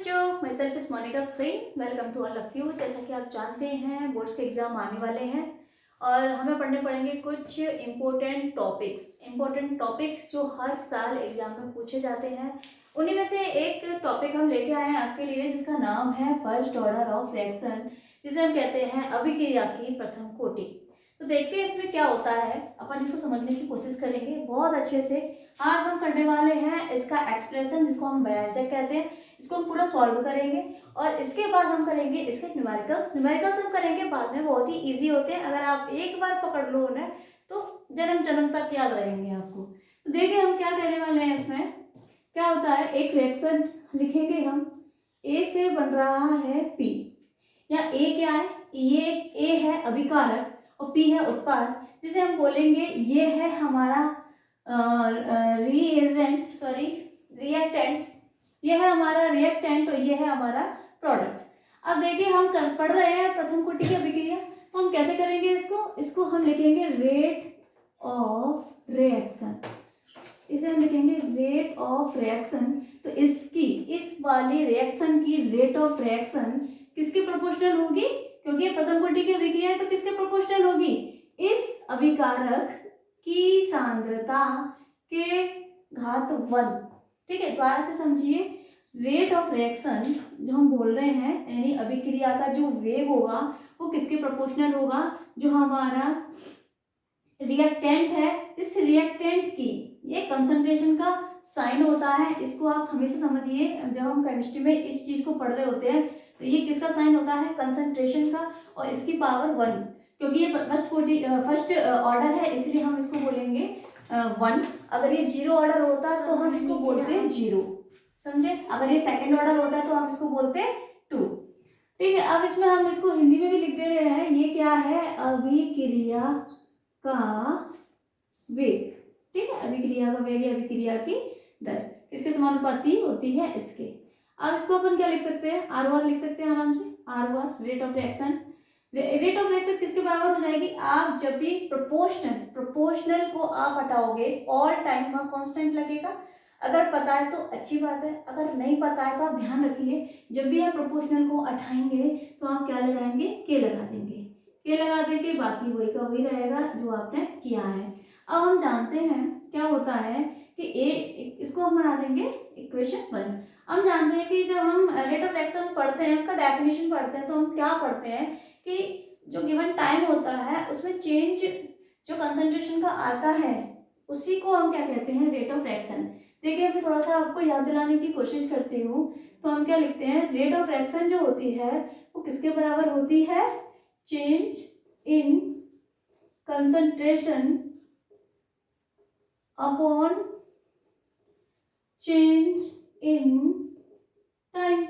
बच्चों, myself is Monika Singh. Welcome to all of you. जैसा कि आप जानते हैं बोर्ड्स के एग्जाम आने वाले हैं और हमें पढ़ने पड़ेंगे कुछ इम्पोर्टेंट टॉपिक्स जो हर साल एग्जाम में पूछे जाते हैं। उन्हीं में से एक टॉपिक हम लेके आए हैं आपके लिए, जिसका नाम है फर्स्ट ऑर्डर ऑफ रिएक्शन, जिसे हम कहते हैं अभिक्रिया की प्रथम कोटि। तो देखते हैं इसमें क्या होता है, अपन इसको समझने की कोशिश करेंगे बहुत अच्छे से। आज हम करने वाले हैं इसका एक्सप्रेशन, जिसको हम व्यंजक कहते हैं। इसको हम पूरा सॉल्व करेंगे और इसके बाद हम करेंगे इसके न्यूमेरिकल्स हम करेंगे बाद में, बहुत ही इजी होते हैं। अगर आप एक बार पकड़ लो उन्हें तो जन्म जन्म तक याद रहेंगे आपको। तो देखिए हम क्या करने वाले हैं। इसमें क्या होता है, एक रिएक्शन लिखेंगे हम। ए से बन रहा है पी, या ए क्या है, ये ए है अभिकारक और पी है उत्पाद, जिसे हम बोलेंगे ये है हमारा रिएक्टेंट, ये है हमारा रिएक्टेंट और ये है हमारा प्रोडक्ट। अब देखिए हम पढ़ रहे हैं प्रथम कोटि की अभिक्रिया, तो हम कैसे करेंगे इसको हम लिखेंगे रेट ऑफ रिएक्शन। इसे हम लिखेंगे रेट ऑफ रिएक्शन। तो इस वाली रिएक्शन की रेट ऑफ रिएक्शन किसके प्रोपोर्शनल होगी, क्योंकि ये प्रथम कोटि की अभिक्रिया है तो किसके प्रोपोर्शनल होगी, इस अभिकारक की सांद्रता के घात 1। ठीक है, दोबारा से समझिए। रेट ऑफ रिएक्शन जो हम बोल रहे हैं, यानी अभिक्रिया का जो वेग होगा वो किसके प्रोपोर्शनल होगा, जो हमारा रिएक्टेंट है, इस रिएक्टेंट की ये कंसंट्रेशन का साइन होता है। इसको आप हमेशा समझिए, जब हम केमिस्ट्री में इस चीज को पढ़ रहे होते हैं तो ये किसका साइन होता है, कंसंट्रेशन का, और इसकी पावर 1, क्योंकि ये फर्स्ट ऑर्डर है इसलिए हम इसको बोलेंगे 1। अगर ये 0 ऑर्डर होता तो हम इसको बोलते 0, समझे। अगर ये सेकंड ऑर्डर होता है तो हम इसको बोलते 2। ठीक है, अब इसमें हम इसको हिंदी में भी लिख दे रहे हैं। ये क्या है, अभिक्रिया का वेग। ठीक है, अभिक्रिया का वेग, अभिक्रिया की दर किसके समानुपाती होती है, इसके। अब इसको अपन क्या लिख सकते हैं, R1 लिख सकते हैं आराम से। R1 rate of reaction. Rate of reaction किसके बराबर हो जाएगी, आप जब भी प्रोपोर्शनल को आप हटाओगे ऑल टाइम वहां कांस्टेंट लगेगा। अगर पता है तो अच्छी बात है, अगर नहीं पता है तो आप ध्यान रखिए, जब भी आप प्रोपोर्शनल को हटाएंगे तो आप क्या लगाएंगे, के लगा देंगे। के लगा देंगे, बाकी वही का वही रहेगा जो आपने किया है। अब हम जानते हैं क्या होता है कि इसको हम बना देंगे इक्वेशन 1। हम जानते हैं कि जब हम रेट ऑफ रिएक्शन पढ़ते हैं, उसका डेफिनेशन पढ़ते हैं, तो हम क्या पढ़ते हैं कि जो गिवन टाइम होता है उसमें चेंज जो कंसंट्रेशन का आता है उसी को हम क्या कहते हैं, रेट ऑफ रिएक्शन। देखिए मैं थोड़ा सा आपको याद दिलाने की कोशिश करती हूँ। तो हम क्या लिखते हैं, रेट ऑफ रिएक्शन जो होती है वो किसके बराबर होती है, change in concentration upon change in time.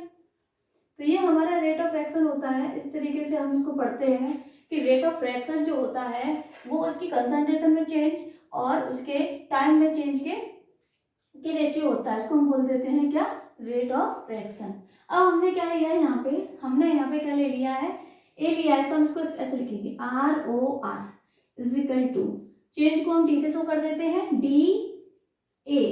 तो ये हमारा रेट ऑफ रिएक्शन होता है। इस तरीके से हम इसको पढ़ते हैं कि रेट ऑफ रिएक्शन जो होता है वो उसकी कंसंट्रेशन में चेंज और उसके टाइम में चेंज के रेशियो होता है। इसको हम बोल देते हैं क्या, रेट ऑफ रिएक्शन। अब हमने क्या लिया है यहाँ पे, हमने यहाँ पे क्या ले लिया है, ए लिया है, तो हम इसको ऐसे लिखेंगे ROR is equal to, change को हम डी से शो कर देते हैं, DA।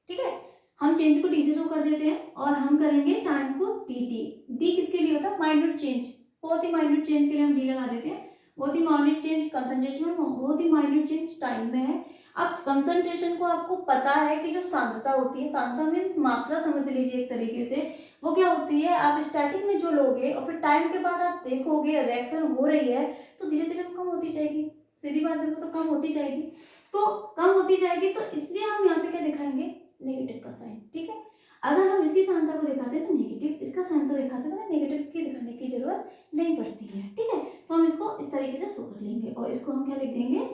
ठीक है, हम चेंज को डी से शो कर देते हैं और हम करेंगे टाइम को DT। डी किसके लिए होता है, माइन्यूट चेंज, बहुत ही माइन्यूट चेंज के लिए हम डी लगा देते हैं। बहुत ही माइन्यूट चेंज कंसंट्रेशन में, बहुत ही माइन्यूट चेंज टाइम में है। अब कंसंट्रेशन को आपको पता है कि जो सांद्रता होती है, सांद्रता मीन्स मात्रा समझ लीजिए एक तरीके से, वो क्या होती है, आप स्टार्टिंग में जो लोगे और फिर टाइम के बाद आप देखोगे रिएक्शन हो रही है तो धीरे धीरे वो कम होती जाएगी। सीधी बात है, वो तो कम होती जाएगी। तो कम होती जाएगी, तो इसलिए हम यहाँ पे क्या दिखाएंगे, नेगेटिव का साइन। ठीक है, अगर हम इसकी सांद्रता को दिखाते हैं तो नेगेटिव, इसका सांद्रता दिखाते हैं तो नेगेटिव की दिखाने की जरूरत नहीं पड़ती है। ठीक है, तो हम इसको इस तरीके से शो कर लेंगे और इसको हम क्या लिख देंगे,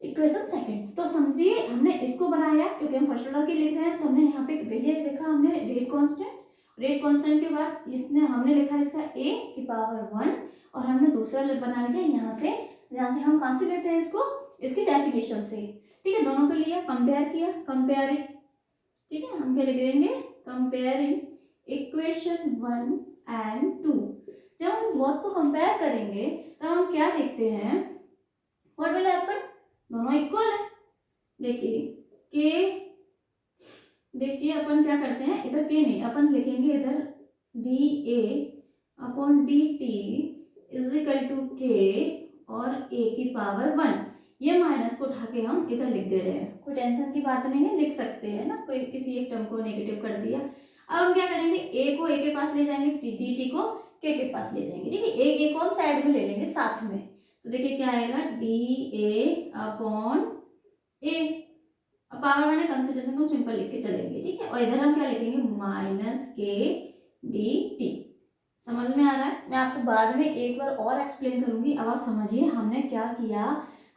इक्वेशन सेकंड। तो समझिए हमने इसको बनाया क्योंकि हम फर्स्ट ऑर्डर की लिख रहे हैं, तो हमने यहाँ पे ये लिखा हमने रेट कांस्टेंट। रेट कांस्टेंट के बाद इसने हमने लिखा इसका a की पावर 1 और हमने दूसरा बना लिया यहाँ से हम कहाँ से लेते हैं इसको, इसकी डेफिनेशन से। ठीक है, दोनों को लिया, कंपेयर किया, कंपेयरिंग। ठीक है, हम क्या लिख देंगे, कंपेयरिंग इक्वेशन 1 एंड 2। जब हम बहुत को कंपेयर करेंगे तब हम क्या देखते हैं, व्हाट विल हैपन, दोनों इक्वल है। देखिए के देखिए अपन क्या करते हैं, इधर के नहीं, अपन लिखेंगे इधर D A upon D T is equal to K और ए की पावर 1। ये माइनस को उठा के हम इधर लिख दे रहे हैं, कोई टेंशन की बात नहीं है, लिख सकते हैं ना, कोई किसी एक टर्म को नेगेटिव कर दिया। अब हम क्या करेंगे, ए को ए के पास ले जाएंगे, डी टी को के पास ले जाएंगे, ठीक है। ए को हम साइड में ले लेंगे साथ में, तो देखिए क्या आएगा, डी ए अपॉन ए, अब पावर वन है, कंसिडरेशन को सिंपल लिख के चलेंगे, ठीक है। और इधर हम क्या लिखेंगे, माइनस के डी टी। समझ में आ रहा है? मैं आपको बाद में एक बार और एक्सप्लेन करूंगी, अब आप समझिए हमने क्या किया।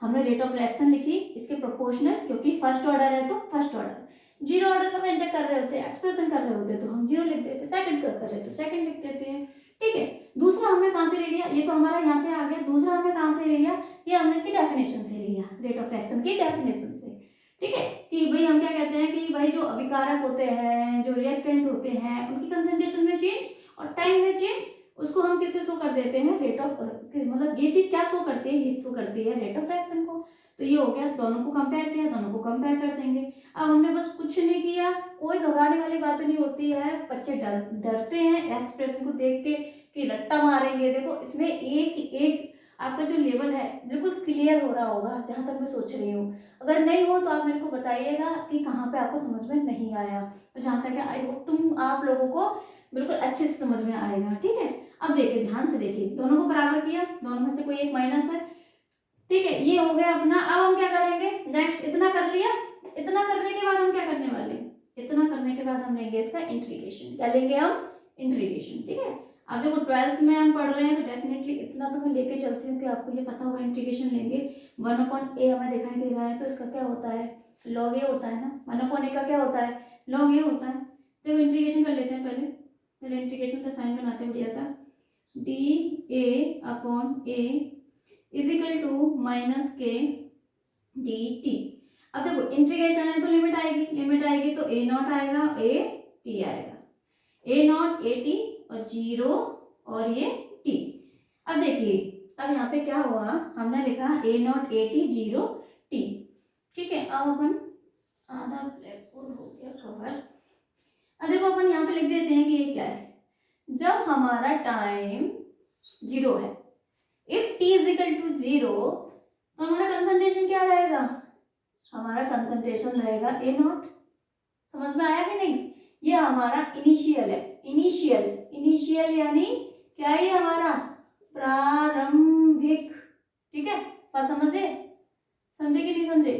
हमने रेट ऑफ रिएक्शन लिखी इसके प्रोपोर्शनल, क्योंकि फर्स्ट ऑर्डर है तो फर्स्ट ऑर्डर, जीरो ऑर्डर का व्यंजक कर रहे होते हैं, एक्सप्रेशन कर रहे होते हैं तो हम जीरो लिख देते हैं, सेकंड कर रहे हैं तो सेकंड लिख देते हैं, ठीक है। दूसरा हमने कहाँ से ले लिया, ये तो हमारा यहाँ से आ गया, दूसरा हमने कहाँ से ले लिया, ये हमने इसकी डेफिनेशन से लिया, रेट ऑफ रिएक्शन की डेफिनेशन से, ठीक है। कि भाई हम क्या कहते हैं कि भाई जो अभिकारक होते हैं, जो रिएक्टेंट होते हैं, उनकी कंसंट्रेशन में चेंज और टाइम में चेंज, उसको हम किससे शो कर देते हैं, रेट ऑफ, मतलब ये चीज क्या शो करती है, ये शो करती है रेट ऑफ रिएक्शन को। तो ये हो गया, दोनों को कंपेयर किया, दोनों को कंपेयर कर देंगे। अब हमने बस कुछ नहीं किया, कोई घबराने वाली बात नहीं होती है, बच्चे डरते हैं एक्सप्रेशन को देख के कि रट्टा मारेंगे। देखो इसमें एक एक आपका जो लेवल है बिल्कुल क्लियर हो रहा होगा, जहां तक मैं सोच रही हूँ। अगर नहीं हो तो आप मेरे को बताइएगा कि कहाँ पे आपको समझ में नहीं आया, तो जहाँ तक आई होप आप लोगों को बिल्कुल अच्छे से समझ में आएगा, ठीक है। अब देखिए ध्यान से देखिए, दोनों को बराबर किया, दोनों में से कोई एक माइनस है, ठीक है, ये हो गया अपना। अब हम क्या करेंगे, नेक्स्ट इतना कर लिया, इतना करने के बाद हम क्या करने वाले, इतना करने के बाद हम लेंगे इसका इंटीग्रेशन, क्या लेंगे हम, इंटीग्रेशन, ठीक है। अब देखो 12th में हम पढ़ रहे हैं तो डेफिनेटली इतना तो मैं लेके चलती हूँ कि आपको ये पता होगा, इंटीग्रेशन लेंगे 1/a हमें दिखाई दे रहा है तो इसका क्या होता है, log a होता है ना, 1/a का क्या होता है, log a होता है। तो इंटीग्रेशन कर लेते हैं, पहले इंटीग्रेशन का साइन बनाते हैं बढ़िया सा, D A upon A is equal to minus K D T. अब देखो इंटीग्रेशन है तो लिमिट आएगी तो ए नॉट आएगा, ए टी आएगा, ए नॉट ए टी और जीरो और ये टी। अब देखिए, अब यहाँ पे क्या हुआ, हमने लिखा A not A T zero T, ठीक है। अब अपन आधा ब्लैक बोर्ड हो गया कवर। अब देखो अपन यहाँ पे लिख देते हैं कि ये क्या है, जब हमारा टाइम जीरो है, if T is equal to zero, तो हमारा कंसंट्रेशन क्या रहेगा, हमारा कंसंट्रेशन रहेगा ए नॉट। समझ में आया कि नहीं, ये हमारा इनिशियल है, इनिशियल यानी क्या है, ये हमारा प्रारंभिक, ठीक है। बात समझे कि नहीं समझे।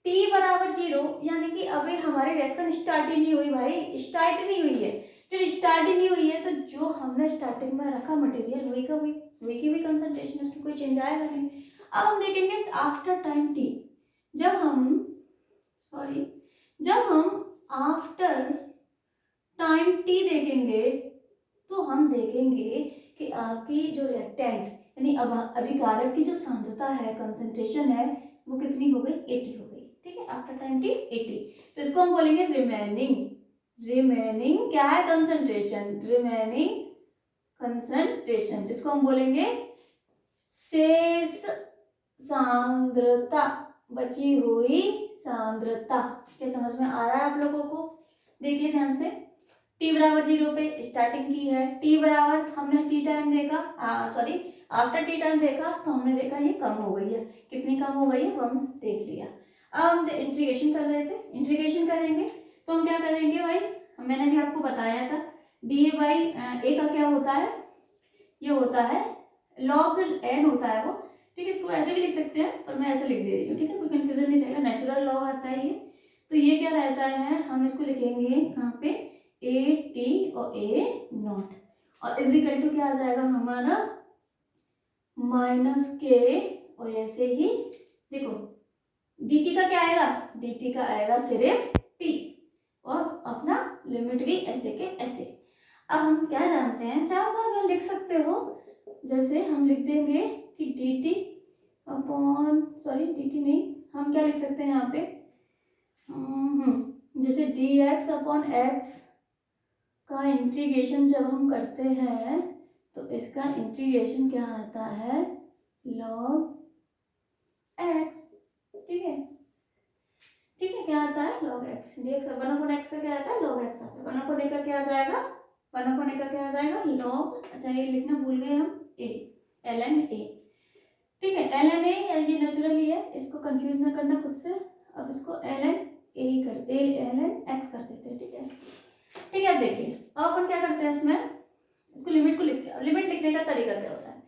टी बराबर जीरो यानी कि अभी हमारी रिएक्शन स्टार्ट ही नहीं हुई भाई, स्टार्ट ही नहीं हुई है। जब स्टार्ट ही नहीं हुई है तो जो हमने स्टार्टिंग में रखा मटेरियल वही का वही की भी कंसंट्रेशन, उसकी कोई चेंज आएगा नहीं। अब हम देखेंगे आफ्टर टाइम टी, जब हम आफ्टर टाइम टी देखेंगे तो हम देखेंगे कि आपकी जो रिएक्टेंट यानी अभिकारक की जो सांद्रता है, कंसंट्रेशन है, वो कितनी हो गई, 80 हो गई, ठीक है। आफ्टर टाइम टी 80, तो इसको हम बोलेंगे रिमेनिंग क्या है, कंसंट्रेशन, रिमेनिंग कंसंट्रेशन, जिसको हम बोलेंगे शेष सांद्रता, बची हुई सांद्रता। क्या समझ में आ रहा है आप लोगों को, देखिए ध्यान से। टी बराबर जीरो पे स्टार्टिंग की है, टी बराबर हमने टी टाइम देखा, आफ्टर टी टाइम देखा तो हमने देखा ये कम हो गई है, कितनी कम हो गई है वो हम देख लिया। अब हम इंटीग्रेशन कर रहे थे, इंटीग्रेशन करेंगे तो हम क्या करेंगे भाई, मैंने भी आपको बताया था, डी ए बाई ए का क्या होता है, ये होता है log n होता है वो, ठीक है। इसको ऐसे भी लिख सकते हैं पर मैं ऐसे लिख दे रही हूँ, ठीक है, कोई कंफ्यूजन नहीं रहेगा, नेचुरल लॉग आता है ये। तो ये क्या रहता है, हम इसको लिखेंगे कहाँ पे, ए टी और ए नॉट, और इज इक्वल टू क्या आ जाएगा हमारा, माइनस के, और ऐसे ही देखो dt का क्या आएगा, dt का आएगा सिर्फ t, और अपना लिमिट भी ऐसे के ऐसे। अब हम क्या जानते हैं, चाहो तो लिख सकते हो, जैसे हम लिख देंगे कि dt अपॉन dt नहीं, हम क्या लिख सकते हैं यहाँ पे, जैसे dx अपॉन x का इंटीग्रेशन जब हम करते हैं तो इसका इंटीग्रेशन क्या आता है, log x, ठीक है। क्या आता है log x, dx 1/x का क्या आता है log x आता है, 1/a का क्या आ जाएगा, 1/a का क्या आ जाएगा log, अच्छा ये लिखना भूल गए हम, a, ln a, ठीक है। ln a ये नेचुरल ही है, इसको कंफ्यूज ना करना खुद से, अब इसको ln a कर ln x कर देते हैं, ठीक है। ठीक है, अब देखिए अब अपन क्या करते हैं इसमें, इसको लिमिट को लिखते हैं। लिमिट लिखने का तरीका क्या होता है,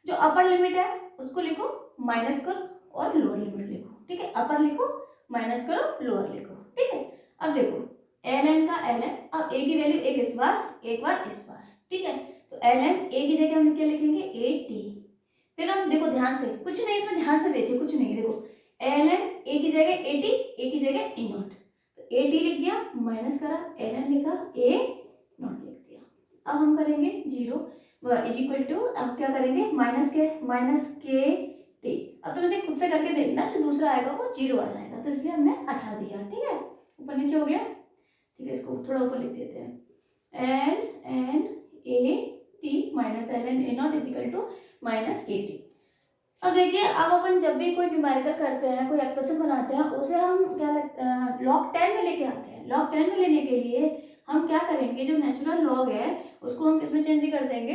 जो अपर लिमिट है उसको लिखो, माइनस करो और लोअर लिमिट लिखो, ठीक है। अपर लिखो, माइनस करो, लोअर लिखो, ठीक है। अब देखो ln का ln, अब a की वैल्यू एक इस बार, एक बार इस बार, ठीक है। तो ln a की जगह हम क्या लिखेंगे at, फिर हम देखो ध्यान से, कुछ नहीं इसमें ध्यान से देखिए, कुछ नहीं, देखो ln a की जगह at, a की जगह a नॉट, तो at लिख दिया, माइनस करा, ln लिखा, a नॉट लिख दिया। अब हम करेंगे 0 इज इक्वल टू, अब क्या करेंगे माइनस के टी। अब तुम इसे खुद से करके देखना, जो दूसरा आएगा वो 0 आ जाएगा, तो इसलिए हमने हटा दिया, ठीक है। ऊपर नीचे हो गया, ठीक है। इसको थोड़ा ऊपर लिख देते हैं, ln a t minus ln a naught is equal to minus K T. अब देखिए अब अपन जब भी कोई न्यूमेरिकल करते हैं, कोई एक्सप्रेशन बनाते हैं, उसे हम क्या log 10 में लेके आते हैं। log 10 में लेने के लिए हम क्या करेंगे, जो नेचुरल लॉग है उसको हम किसमें चेंज कर देंगे,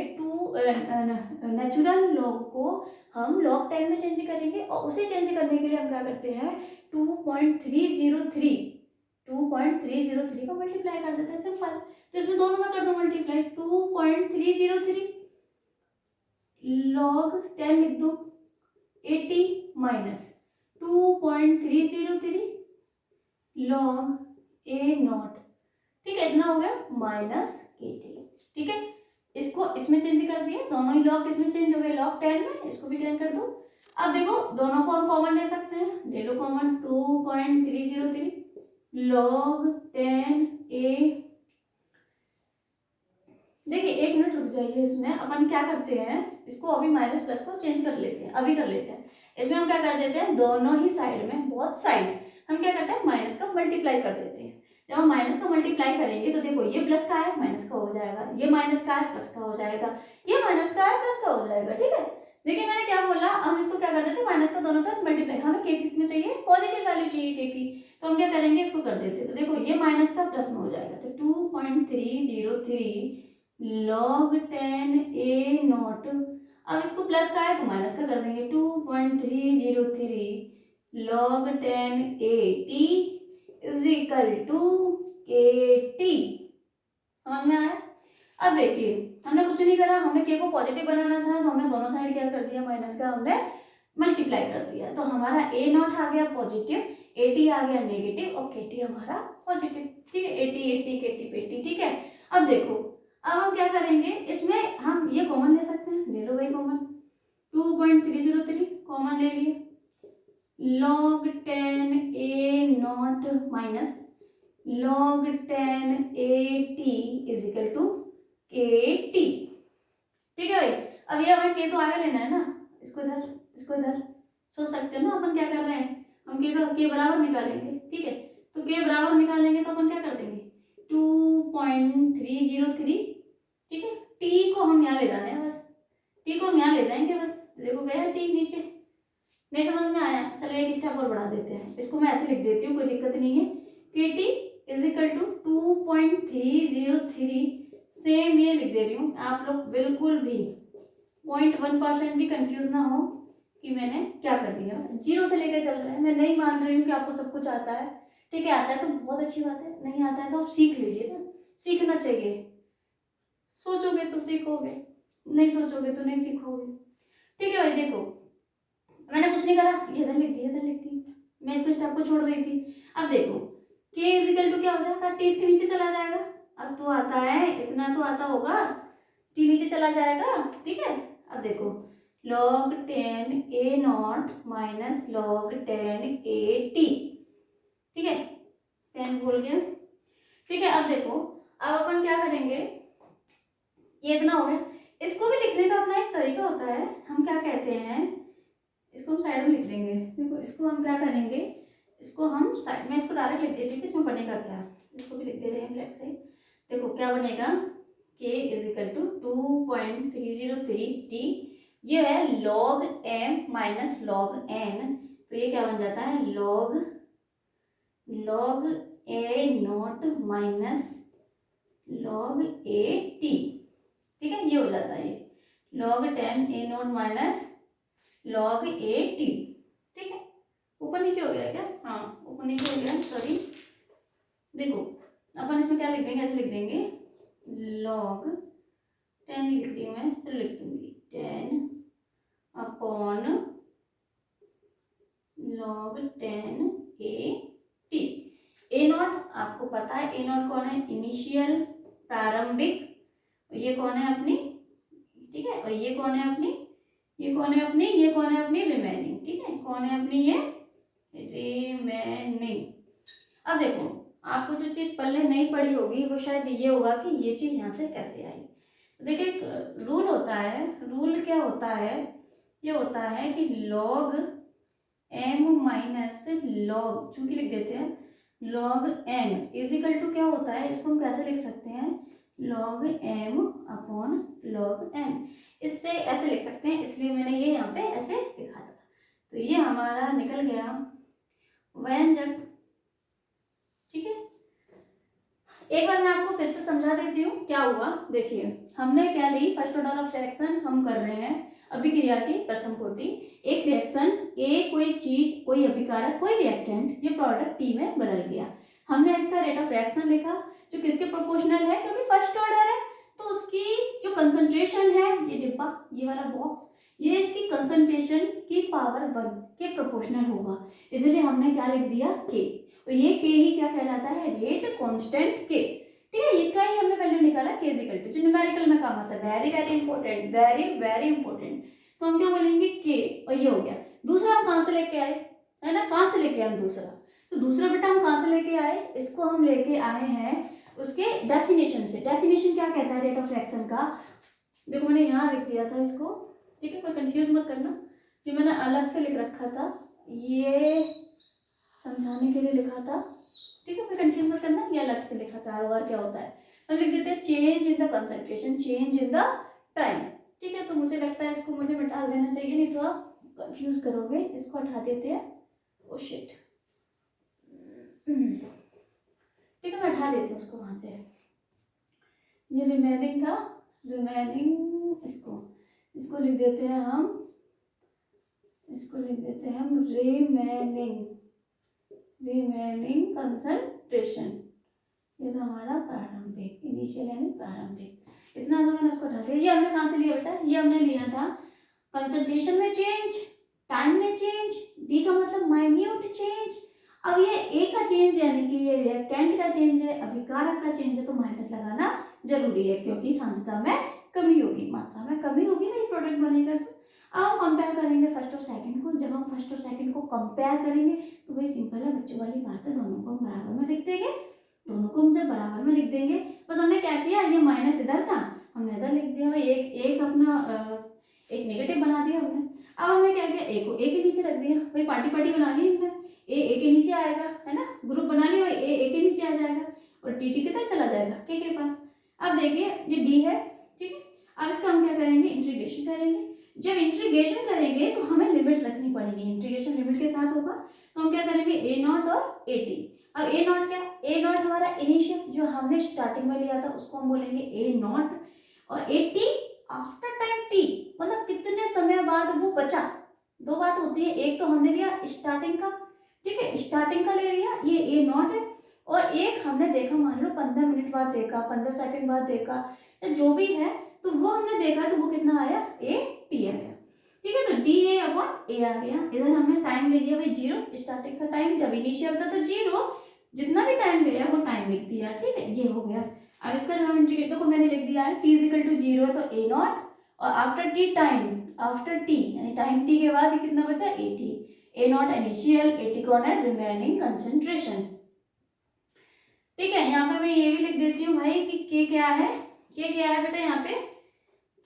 नेचुरल लॉग को हम log 10 में चेंज करेंगे, और उसे चेंज करने के लिए हम क्या करते हैं 2.303 का मल्टीप्लाई कर देते हैं, सिंपल। तो इसमें दोनों में कर दो मल्टीप्लाई, 2.303 log 10 लिख दो, 80 माइनस 2.303 log a नॉट, ठीक है। इतना हो गया माइनस के टी, ठीक है। इसको इसमें चेंज कर दिए, दोनों ही log इसमें चेंज हो गए, log 10 में, इसको भी 10 कर दो। अब देखो दोनों को हम कॉमन ले सकते हैं, ले लो कॉमन, 2.303 log 10 a, देखिए एक मिनट रुक जाइए, इसमें अपन क्या करते हैं, इसको अभी माइनस प्लस को चेंज कर लेते हैं, अभी कर लेते हैं। इसमें हम क्या कर देते हैं, दोनों ही साइड में, बोथ साइड हम क्या करते हैं माइनस का मल्टीप्लाई कर देते हैं। जब हम माइनस का मल्टीप्लाई करेंगे तो देखो ये प्लस का है माइनस का हो जाएगा, ये माइनस का है प्लस का हो जाएगा, ये माइनस का है प्लस का हो जाएगा, ठीक है। देखिए मैंने क्या बोला, हम इसको क्या कर देते हैं माइनस का दोनों साथ मल्टीप्लाई, हमें के किस में चाहिए, पॉजिटिव वैल्यू चाहिए के की, तो हम क्या करेंगे इसको कर देते हैं। तो देखो ये माइनस का प्लस में हो जाएगा, तो 2.303 log 10 a नॉट, अब इसको प्लस का है तो माइनस का कर देंगे, 2.303 log 10 a t is equal to K T. समझ में आया। अब देखिए हमने कुछ नहीं करा, हमने के को पॉजिटिव बनाना था, तो हमने दोनों साइड क्या कर दिया, माइनस का हमने मल्टीप्लाई कर दिया, तो हमारा a नॉट आ गया पॉजिटिव, a t आ गया नेगेटिव, और के टी हमारा पॉजिटिव, ठीक है। 80 के टी पे टी, ठीक है। अब देखो अब हम क्या करेंगे, इसमें हम ये कॉमन ले सकते हैं, ले लो भाई कॉमन, 2.303 कॉमन ले लिए, log 10 a naught minus log 10 a t is equal to K T, ठीक है भाई। अब ये हमें के तो आगे लेना है ना, इसको इधर सोच सकते हो ना अपन क्या कर रहे हैं, हम के बराबर निकालेंगे, ठीक है। तो के बराबर निकालेंगे तो अपन क्या कर देंगे 2.303, ठीक है। टी को हम यहाँ ले जाने हैं, बस टी को हम यहाँ ले जाएंगे बस, देखो गया टी नीचे, नहीं समझ में आया, चलिए एक स्टेप और बढ़ा देते हैं, इसको मैं ऐसे लिख देती हूँ, कोई दिक्कत नहीं है, K T is equal to 2.303, same ये लिख दे रही हूँ, आप लोग बिल्कुल भी 0.1% भी कंफ्यूज ना हो कि मैंने क्या कर दिया, 0 से लेकर चल रहे हैं। मैं नहीं मान रही हूँ कि आपको सब कुछ आता है, ठीक है। आता है तो बहुत अच्छी बात है, नहीं आता है तो आप सीख लीजिए ना, सीखना चाहिए, सोचोगे तो सीखोगे, नहीं सोचोगे तो नहीं सीखोगे, ठीक है भाई। देखो मैंने कुछ नहीं करा, ये इधर लिख दी, मैं इसको स्टेप को छोड़ रही थी। अब देखो k इज इक्वल टू क्या हो जाएगा, t इसके नीचे चला जाएगा, अब तो आता है इतना तो आता होगा, t नीचे चला जाएगा, ठीक है। अब देखो log 10 a naught minus log 10 a t, ठीक है, 10 बोल गया, ठीक है। अब देखो अब अपन क्या करेंगे, ये इतना हो गया, इसको भी लिखने का अपना एक तरीका होता है, हम क्या कहते हैं, इसको हम साइड में लिख देंगे, देखो इसको हम क्या करेंगे, इसको हम साइड में, इसको डायरेक्ट लिख देते हैं, इसमें बनेगा क्या, इसको भी लिख दे रहे हैं ब्लैक से, देखो क्या बनेगा, k is equal to 2.303 t, ये है log m minus log n, तो ये क्या बन जाता है log log a naught minus log a t, ठीक है, ये हो जाता है ये log 10 a naught minus log a t, ठीक है। ऊपर नीचे हो गया क्या? हाँ ऊपर नीचे हो गया, सॉरी। देखो अपन इसमें क्या लिख देंगे, ऐसे लिख देंगे log 10 लिखती हूँ मैं, चलो लिख दूंगी 10 upon log 10 a t। A not आपको पता है, ए नॉट कौन है? इनिशियल, प्रारंभिक। ये कौन है? अपनी, ठीक है। और ये कौन है? अपनी, ये कौन है? अपनी, ये कौन है? अपनी रिमेनिंग, ठीक है। कौन है अपनी? ये रिमेनिंग। अब देखो आपको जो चीज पहले नहीं पढ़ी होगी वो शायद ये होगा कि ये चीज यहाँ से कैसे आई। तो देखिए एक रूल होता है, रूल क्या होता है? ये होता है कि log m माइनस log, चूंकि लिख देते हैं log n इजिकल टू क्या होता है, इसको हम कैसे लिख सकते हैं? log m upon log n। इससे ऐसे लिख सकते हैं, इसलिए मैंने ये यहाँ पे ऐसे लिखा था। तो ये हमारा निकल गया व्यंजक, ठीक है। एक बार मैं आपको फिर से समझा देती हूँ क्या हुआ। देखिए हमने क्या ली, फर्स्ट ऑर्डर ऑफ रिएक्शन हम कर रहे हैं अभिक्रिया की प्रथम कोटि। एक रिएक्शन ए, कोई चीज, कोई अभिकारक, कोई रिएक्टेंट, ये प्रोडक्ट पी में बदल गया। हमने इसका रेट ऑफ रिएक्शन लिखा जो किसके प्रोपोर्शनल है, क्योंकि फर्स्ट ऑर्डर है तो उसकी जो कंसंट्रेशन है, ये डिब्बा, ये वाला बॉक्स, ये इसकी कंसंट्रेशन की पावर 1 के प्रोपोर्शनल होगा, इसलिए हमने क्या लिख दिया के। और ये के ही क्या कहलाता है? रेट कांस्टेंट के, ठीक है। इसका ही हमने वैल्यू निकाला के इक्वल टू, जो न्यूमेरिकल में काम आता है, very very important, very very important. तो हम क्या बोलेंगे? के, और ये हो गया। दूसरा हम कहाँ से लेके आए, है ना? कहाँ से लेके आए हम दूसरा? तो दूसरा बेटा हम कहाँ से लेके आए? इसको हम लेके आए हैं उसके डेफिनेशन से। डेफिनेशन क्या कहता है रेट ऑफ रिएक्शन का? देखो मैंने यहाँ लिख दिया था इसको, ठीक है, कोई कंफ्यूज मत करना, जो मैंने अलग से लिख रखा था, ये समझाने के लिए लिखा था, ठीक है, कोई कंफ्यूज मत करना, ये अलग से लिखा था। और क्या होता है, हम लिख देते हैं change in the concentration, change in the time, ठीक है। तो मुझे लगता है इसको मुझे मिटा देना चाहिए, नहीं तो आप कंफ्यूज करोगे। इसको हटा देते हैं, ओ शिट, ठीक है, मैं हटा देती हूँ उसको वहां से। ये रिमेनिंग था, रिमेनिंग, इसको लिख देते हैं हम, इसको लिख देते हैं हम रिमेनिंग कंसंट्रेशन। ये था हमारा प्रारंभिक, इनिशियल यानी प्रारंभिक। इतना तो मैंने उसको हटा दिया। ये हमने कहाँ से लिया बेटा? ये हमने लिया था कंसंट्रेशन में चेंज, टाइम में चेंज, डी का मतलब माइन्यूट चेंज। अब ये ए का चेंज यानी कि ये रिएक्टेंट का चेंज है, अभिकारक का चेंज है, तो माइनस लगाना जरूरी है, क्योंकि सांद्रता में कमी होगी, मात्रा में कमी होगी, वही प्रोडक्ट बनेगा। तो अब हम कंपेयर करेंगे फर्स्ट और सेकंड को। जब हम फर्स्ट और सेकंड को कंपेयर करेंगे तो वही सिंपल है, बच्चों वाली बात है, दोनों को हम बराबर में लिख देंगे। दोनों को हम जब बराबर में लिख देंगे, बस हमने क्या किया, ये माइनस इधर था, हमने इधर लिख दिया, एक अपना एक नेगेटिव बना दिया हमने। अब हमने क्या किया, ए को ए के नीचे रख दिया, भाई पार्टी पार्टी बना ली हमने, ए के नीचे आएगा, है ना, ग्रुप बना लिया, भाई ए के नीचे आ जाएगा और टी किधर चला जाएगा, के पास। अब देखिए ये डी है, ठीक है। अब इसका हम क्या करेंगे, इंटीग्रेशन करेंगे। जब इंटीग्रेशन करेंगे तो हमें लिमिट्स रखनी पड़ेगी, इंटीग्रेशन लिमिट के साथ होगा। तो हम क्या करेंगे, ए नॉट और ए टी। अब ए नॉट क्या, ए नॉट हमारा इनिशियल जो हमने स्टार्टिंग में लिया था उसको हम बोलेंगे ए नॉट, और A T after time T, मतलब कितने समय बाद वो बचा। दो बात होती है, एक तो हमने लिया स्टार्टिंग का, ठीक है, स्टार्टिंग का ले लिया, ये ए नॉट है, और एक हमने देखा, मान लो 15 मिनट बाद देखा, 15 सेकंड बाद देखा, जो भी है, तो वो हमने देखा, तो वो कितना आया, ए टी आ गया, ठीक है। तो डी ए अपॉन ए आ गया। इधर हमने टाइम ले लिया भाई 0, स्टार्टिंग का टाइम जब इनिशियल था तो 0, जितना भी टाइम गया वो टाइम लिख दिया, ठीक है, ये हो गया। अब इसका जब हम इंटीग्रेट, देखो मैंने लिख दिया है टी इजिकल टू 0 है तो ए नॉट, और after T time, after T यानी टाइम टी के बाद कितना बचा, A T. A not initial, A T कौन है, रिमेनिंग कंसंट्रेशन, ठीक है। यहाँ पे मैं ये भी लिख देती हूँ भाई कि के क्या है, के क्या है बेटा, यहाँ पे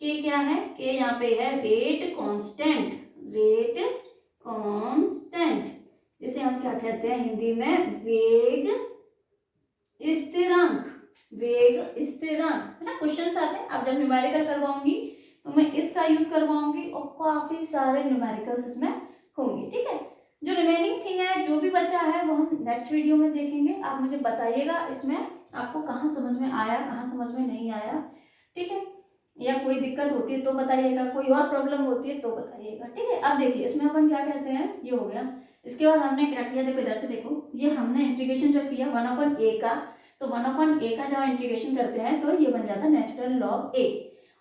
के क्या है, के यहाँ पे है रेट कांस्टेंट, रेट कांस्टेंट, जिसे हम क्या कहते हैं हिंदी में, वेग स्थिरांक, वेग स्थिरांक, है ना। क्वेश्चंस आते हैं, अब जब न्यूमेरिकल करवाऊंगी तो मैं इसका यूज करवाऊंगी और काफी सारे न्यूमेरिकल्स इसमें होंगे, ठीक है। जो रिमेनिंग थिंग है, जो भी बचा है, वो हम नेक्स्ट वीडियो में देखेंगे। आप मुझे बताइएगा इसमें आपको कहाँ समझ में आया, कहाँ समझ में नहीं आया, ठीक है, या कोई दिक्कत होती है तो बताइएगा, कोई और प्रॉब्लम होती है तो बताइएगा, ठीक है। अब देखिए इसमें अपन क्या कहते हैं, ये हो गया। इसके बाद हमने क्या किया, देखो इधर से देखो, ये हमने इंटीग्रेशन जब किया 1/a का, तो 1/a का जब इंटीग्रेशन करते हैं तो ये बन जाता है नेचुरल लॉग a,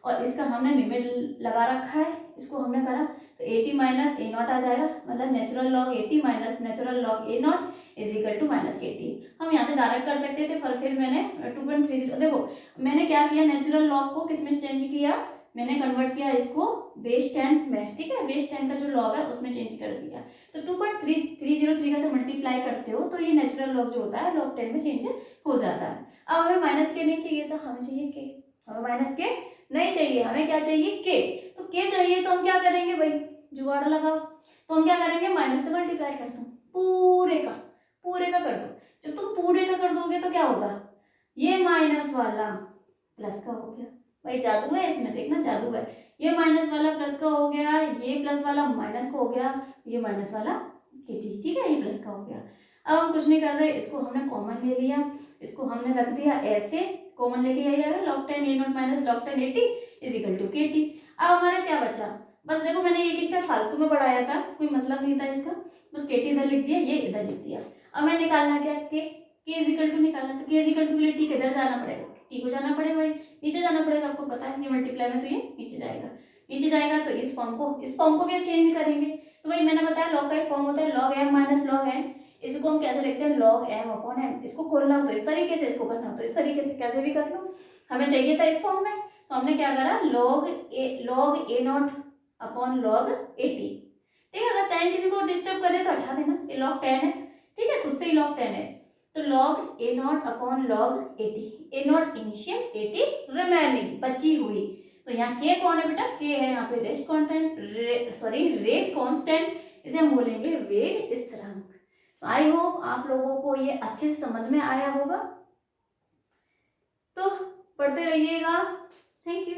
और इसका हमने लिमिट लगा रखा है, इसको हमने करा तो at माइनस a नॉट आ जाएगा, मतलब natural log at minus natural log a naught is equal to minus kt। हम यहाँ से डायरेक्ट कर सकते थे, पर फिर मैंने 2.30, देखो मैंने क्या किया, नेचुरल लॉग को किसमें चेंज किया, मैंने कन्वर्ट किया इसको बेस 10 में, ठीक है, बेस 10 का जो लॉग है उसमें चेंज कर दिया। तो 2.303 का जब मल्टीप्लाई करते हो तो ये नेचुरल लॉग जो होता है लॉग 10 में चेंज हो जाता है। अब हमें माइनस के नहीं चाहिए था, हमें चाहिए के, हमें माइनस के नहीं चाहिए, हमें क्या चाहिए, के। तो के चाहिए तो हम क्या करेंगे भाई, जुगाड़ लगाओ, तो हम क्या करेंगे, माइनस से मल्टीप्लाई कर दो, पूरे का कर दो। जब तुम पूरे का कर दोगे तो क्या होगा, ये माइनस वाला प्लस का हो गया, भाई जादू है इसमें, देखना जादू है, ये माइनस वाला प्लस का हो गया, ये प्लस वाला माइनस का हो गया, ये माइनस वाला केटी, ठीक है, ये प्लस का हो गया। अब हम कुछ नहीं कर रहे, इसको हमने कॉमन ले लिया, इसको हमने रख दिया ऐसे, कॉमन लेके यही आएगा log 10 a naught minus log 10 at is equal to kt। अब हमारा क्या बचा, बस देखो मैंने एक स्टेप फालतू में बढ़ाया था, कोई मतलब नहीं था इसका, बस kt इधर लिख दिया, ये इधर लिख दिया। अब मैं निकालना क्या, के इज इक्वल टू निकालना, तो के इज इक्वल टू के लिए टी किधर जाना पड़ेगा, टी को जाना पड़ेगा भाई, नीचे जाना पड़ेगा, आपको पता है ये मल्टीप्लाई में तो ये नीचे जाएगा, नीचे जाएगा तो इस फॉर्म को भी अब चेंज करेंगे। तो भाई मैंने बताया लॉग का एक फॉर्म होता है log m minus log n, इसको हम कैसे लिखते हैं log m अपॉन n, इसको खोलना हो तो इस तरीके से, इसको करना हो तो इस तरीके से, कैसे भी कर लो, हमें चाहिए था इस फॉर्म में, तो हमने क्या करा, log a not upon log at, ठीक है। अगर 10 किसी को डिस्टर्ब करे तो हटा देना, ये log 10 है, ठीक है, खुद से ही log 10 है, तो log a not upon log 80, a not initial 80 remaining बची हुई, तो यहाँ k कौन है बेटा, k है यहाँ पे rest constant, sorry rate constant, इसे हम बोलेंगे वेग स्थिरांक। तो आई होप आप लोगों को ये अच्छे से समझ में आया होगा, तो पढ़ते रहिएगा, थैंक यू।